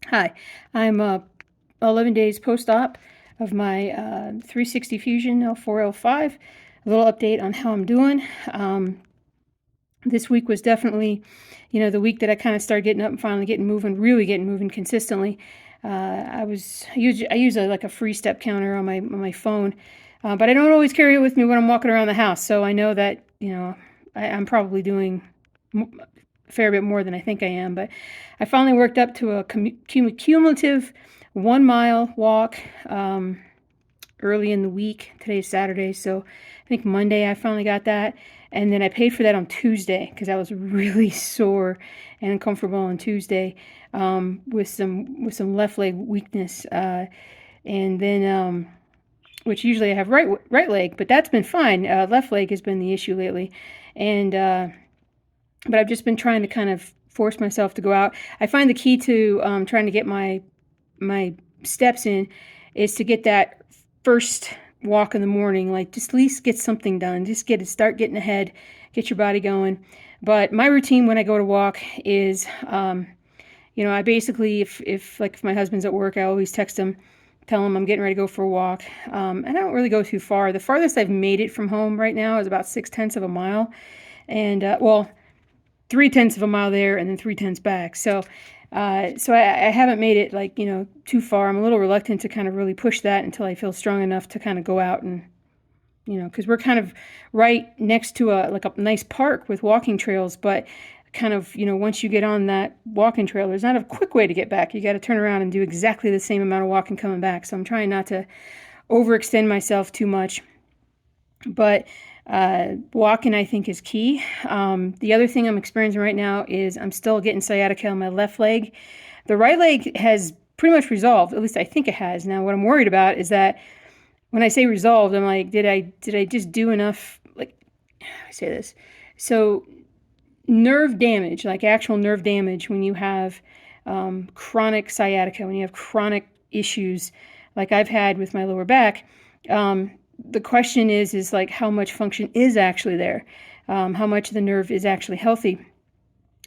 Hi, I'm 11 days post-op of my 360 Fusion L4-L5. A little update on how I'm doing. This week was definitely, the week that I kind of started getting up and finally getting moving, really getting moving consistently. I use like a free step counter on my phone, but I don't always carry it with me when I'm walking around the house. So I know that I'm probably doing a fair bit more than I think I am. But I finally worked up to a cumulative 1 mile walk early in the week. Today's Saturday, so I think Monday I finally got that. And then I paid for that on Tuesday because I was really sore and uncomfortable on Tuesday with some left leg weakness. And then, which usually I have right leg, but that's been fine. Left leg has been the issue lately, and but I've just been trying to kind of force myself to go out. I find the key to trying to get my steps in is to get that first walk in the morning, like just at least get something done. Just start getting ahead, get your body going. But my routine when I go to walk is, I basically, if my husband's at work, I always text him, tell him I'm getting ready to go for a walk. And I don't really go too far. The farthest I've made it from home right now is about 0.6 of a mile. And, 0.3 of a mile there and then 0.3 back. So I haven't made it too far. I'm a little reluctant to kind of really push that until I feel strong enough to kind of go out and, because we're kind of right next to a nice park with walking trails, but kind of, once you get on that walking trail, there's not a quick way to get back. You got to turn around and do exactly the same amount of walking coming back. So I'm trying not to overextend myself too much. But walking, I think, is key. The other thing I'm experiencing right now is I'm still getting sciatica on my left leg. The right leg has pretty much resolved, at least I think it has. Now, what I'm worried about is that when I say resolved, I'm like, did I just do enough? Like, how do I say this? So, nerve damage, like actual nerve damage, when you have chronic sciatica, when you have chronic issues like I've had with my lower back, the question is like how much function is actually there, how much of the nerve is actually healthy.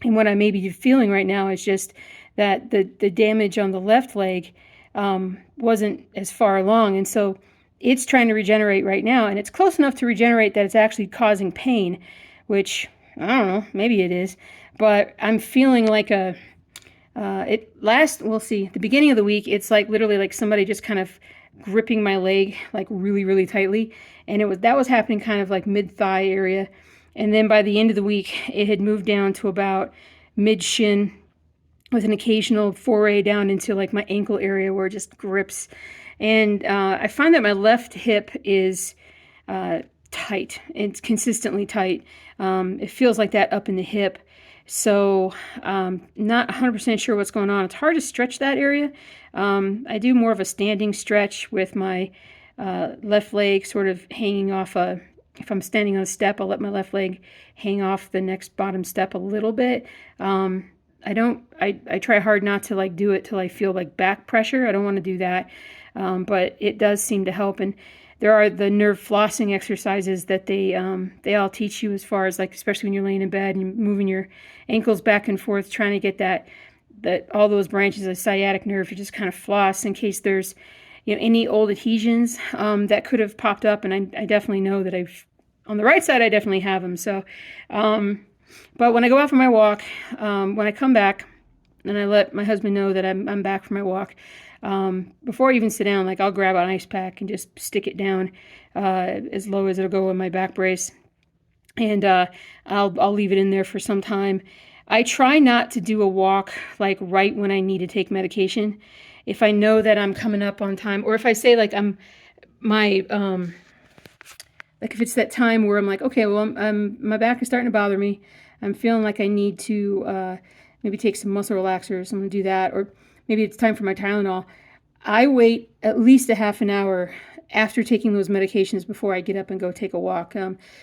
And what I may be feeling right now is just that the damage on the left leg wasn't as far along, and so it's trying to regenerate right now, and it's close enough to regenerate that it's actually causing pain, which I don't know, maybe it is, but I'm feeling like we'll see, the beginning of the week, it's like literally like somebody just kind of gripping my leg like really, really tightly. And that was happening kind of like mid-thigh area. And then by the end of the week, it had moved down to about mid-shin with an occasional foray down into like my ankle area where it just grips. And I find that my left hip is tight. It's consistently tight. It feels like that up in the hip. So not 100% sure what's going on. It's hard to stretch that area. I do more of a standing stretch with my left leg sort of hanging off if I'm standing on a step, I'll let my left leg hang off the next bottom step a little bit. I try hard not to like do it till I feel like back pressure. I don't want to do that. But it does seem to help. And there are the nerve flossing exercises that they all teach you, as far as like, especially when you're laying in bed and you're moving your ankles back and forth, trying to get that all those branches of sciatic nerve to just kind of floss in case there's any old adhesions that could have popped up. And I definitely know that on the right side I definitely have them. So, but when I go out for my walk, when I come back, and I let my husband know that I'm back for my walk. Before I even sit down, like I'll grab an ice pack and just stick it down as low as it'll go in my back brace, and I'll leave it in there for some time. I try not to do a walk like right when I need to take medication. If I know that I'm coming up on time, or if I say like like if it's that time where I'm like, okay, well, my back is starting to bother me. I'm feeling like I need to maybe take some muscle relaxers. I'm going to do that. Or maybe it's time for my Tylenol. I wait at least a half an hour after taking those medications before I get up and go take a walk,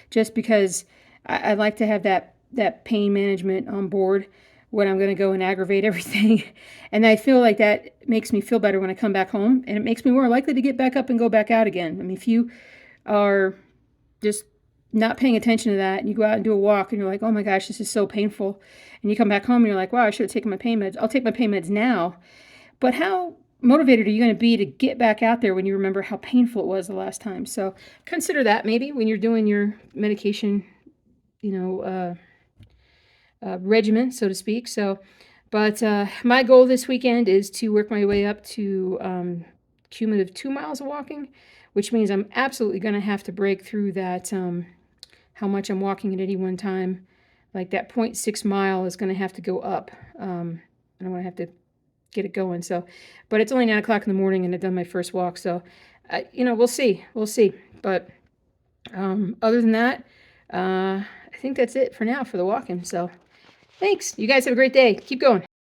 just because I like to have that pain management on board when I'm going to go and aggravate everything. And I feel like that makes me feel better when I come back home, and it makes me more likely to get back up and go back out again. I mean, if you are just not paying attention to that, and you go out and do a walk and you're like, oh my gosh, this is so painful, and you come back home and you're like, wow, I should have taken my pain meds. I'll take my pain meds now, But how motivated are you going to be to get back out there when you remember how painful it was the last time? So consider that maybe when you're doing your medication, regimen, so to speak. So, but my goal this weekend is to work my way up to cumulative 2 miles of walking, which means I'm absolutely going to have to break through that, how much I'm walking at any one time. Like that 0.6 mile is going to have to go up. And I'm going to have to get it going. So, but it's only 9 o'clock in the morning and I've done my first walk. So, we'll see. We'll see. But other than that, I think that's it for now for the walking. So thanks. You guys have a great day. Keep going.